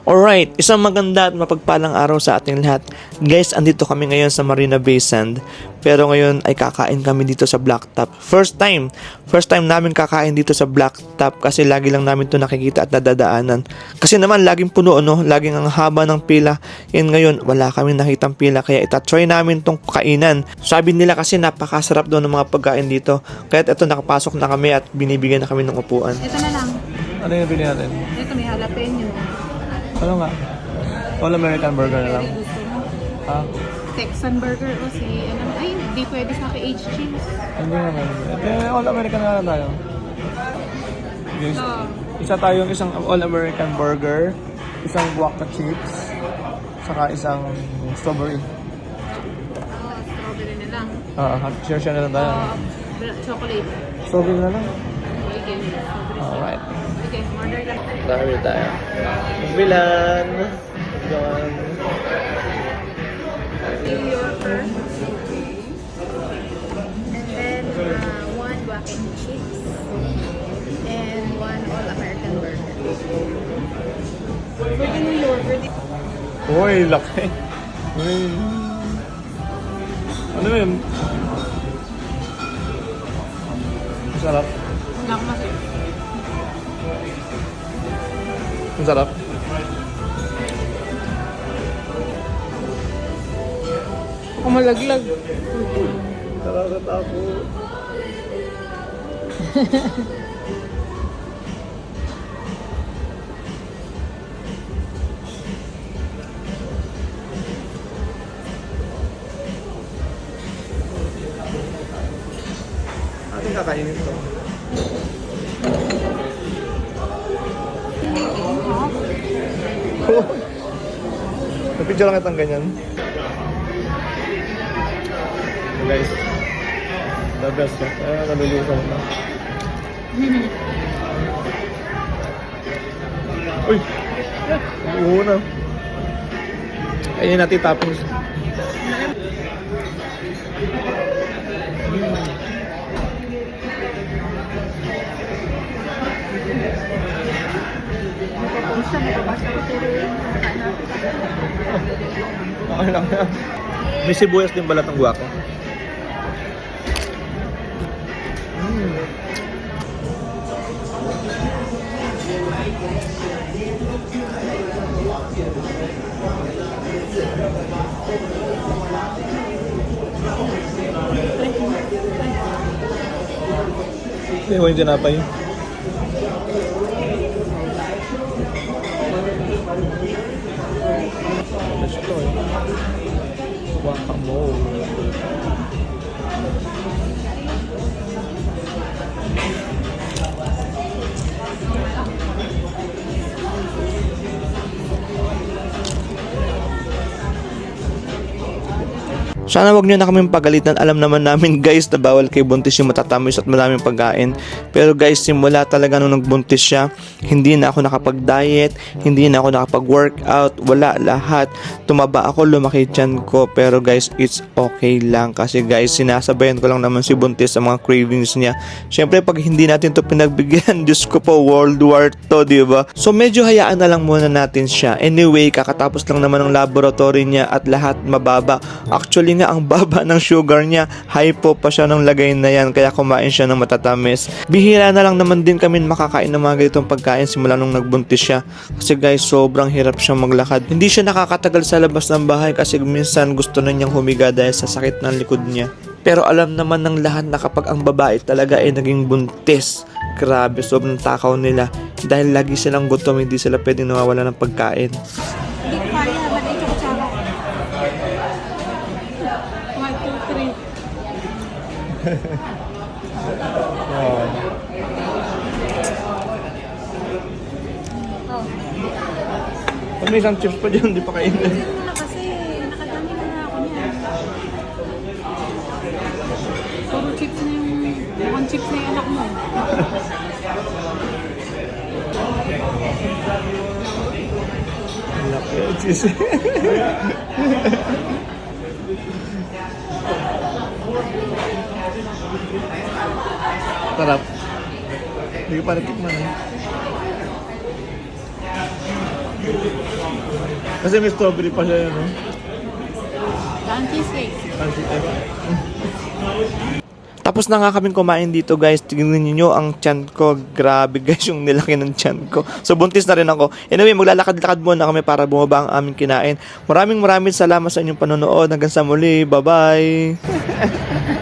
Alright, isang maganda at mapagpalang araw sa ating lahat. Guys, andito kami ngayon sa Marina Bay Sand. Pero ngayon ay kakain kami dito sa Blacktop. First time namin kakain dito sa Blacktop kasi lagi lang namin to nakikita at nadadaanan. Kasi naman laging puno, no? Laging ang haba ng pila. And ngayon, wala kami nakitang pila kaya itatry namin tong kainan. Sabi nila kasi napakasarap daw ng mga pagkain dito. Kaya ito nakapasok na kami at binibigyan na kami ng upuan. Ito na lang. Ano yung nabili natin? Ito may jalapeno. Ano nga? All American burger na lang. Gusto mo? Ha? Texan burger o si ano? Ay, hindi pwede sa akin cheese. Hindi naman. Ito all American na lang tayo. Guys, isa tayong isang all American burger, isang guac chips, saka isang strawberry. Strawberry na lang. Share na lang tayo. Chocolate. Strawberry na lang. Okay. Alright. Okay, order lang. Dami tayo. Bilan. Bilan. New Yorker. And then one guac and chips. And one all-American burger. For the New Yorker, Uy, laki. Uy. Ano yun? Masarap. wala akong masip. Masarap. Ako malaglag. Nakakatapo. Ating kakainin to. Napidyo lang itang ganyan. Guys, the best ka. Nalulusaw na. Uy! Oo na. Ayun natin toppings. Okay lang yan. May sibuyas din balat ng guwako. Hindi ko yung tinapay. Let's go. Guacamole. Sana wag niyo na kaming pagalitan. Alam naman namin guys na bawal kay buntis yung matatamis at maraming pagkain. Pero guys, simula talaga nung nagbuntis siya, hindi na ako nakapag-diet, hindi na ako nakapag-workout, wala lahat. Tumaba ako, lumaki tiyan ko. Pero guys, it's okay lang kasi guys, sinasabayan ko lang naman si buntis sa mga cravings niya. Syempre pag hindi natin to pinagbigyan, Diyos ko po, World War to, diba? So medyo hayaan na lang muna natin siya. Anyway, kakatapos lang naman ng laboratory niya at lahat mababa. Actually nga, ang baba ng sugar niya, hypo pa siya ng lagay na yan, kaya kumain siya ng matatamis. Bihira na lang naman din kami makakain ng mga ganitong pagkain simula nung nagbuntis siya. Kasi guys, sobrang hirap siyang maglakad. Hindi siya nakakatagal sa labas ng bahay kasi minsan gusto na niyang humiga dahil sa sakit ng likod niya. Pero alam naman ng lahat na kapag ang babae talaga ay naging buntis, grabe, sobrang takaw nila. Dahil lagi silang gutom, hindi sila pwedeng nawawala ng pagkain. Hindi ko kaya, ba't ito kutsara? 1, 2, 3. Wow. Pag may isang chips pa dyan, di pa kainin. Ano na kasi, nakadami na ako niya. Puro chips na yung, 1 chips na yung anak mo. Laki, cheese. Sarap. Hindi ko pa natikman eh. Kasi may strawberry pa siya yun, no? cheesecake. Tapos na nga kaming kumain dito guys. Tingnan niyo ang tiyan ko. Grabe guys yung nilaki ng tiyan ko. So buntis na rin ako. Anyway, maglalakad-lakad muna kami para bumaba ang aming kinain. Maraming salamat sa inyong panonood. Hanggang sa muli. Bye-bye.